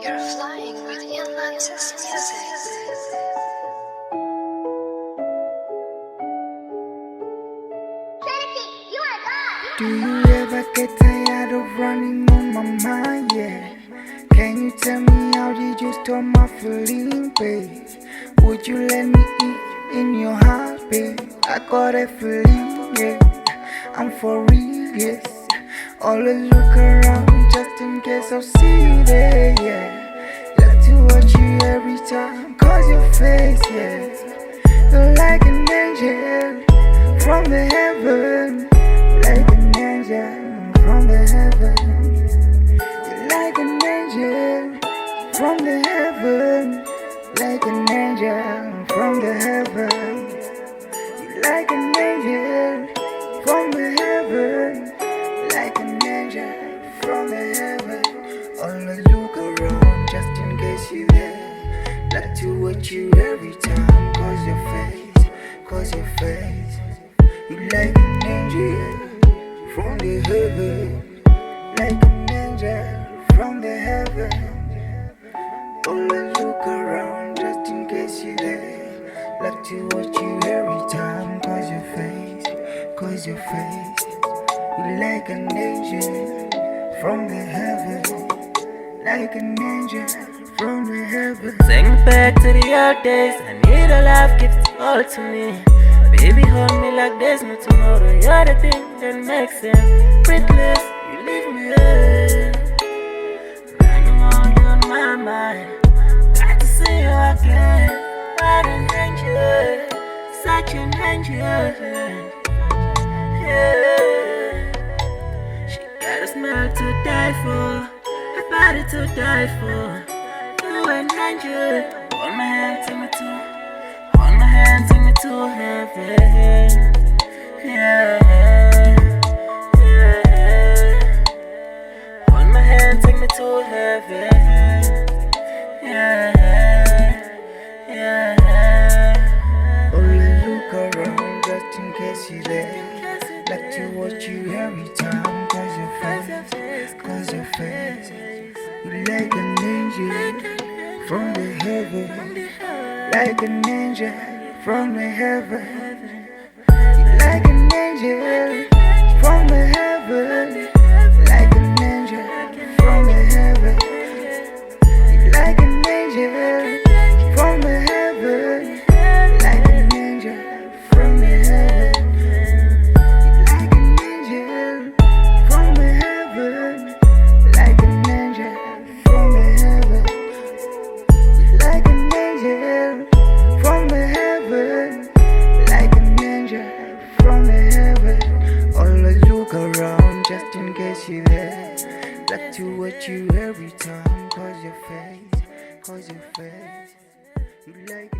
You're flying with MMPSA. Do you ever get tired of running on my mind, yeah? Can you tell me how did you stop my feeling, babe? Would you let me in your heart, babe? I got a feeling, yeah, I'm for real, yes. Always look around just in case I'll see you there, yeah. Like to watch you every time, cause your face, yeah. You're like an angel from the heaven. Like an angel from the heaven. You're like an angel from the heaven. Like an angel from the heaven. You're like an angel from the heaven. Like an angel from the heaven. Always look around just in case you're there. Like to watch you every time, cause your face. You like an angel from the heaven, like an angel from the heaven. Always look around just in case you're there. Like to watch you every time, cause your face. You like an angel from the heaven, like an angel from the heaven. Take me back to the old days. I need a life, give it all to me. Baby, hold me like there's no tomorrow. You're the thing that makes sense. Breathless, you leave me here, running all on my mind. Got to see you again. What an angel, such an angel. Yeah. She got a smile to die for, a body to die for. You an angel. Hold my hand, take me to. Hold my hand, take me to heaven. Yeah, yeah. Hold my hand, take me to heaven. Yeah, yeah. Always look around just in case you're there. Like to watch you every time, cause your face. You like an angel from the heaven. Like an angel from the heaven. You like an angel from the heaven. Like an angel from the heaven. You like an angel from the heaven. Like an angel from the heaven. You like an angel from the heaven. Like an angel from the heaven. You like an angel from the heaven, like an angel from the heaven. Always look around just in case you're there. Like to watch you every time, cause your face. You like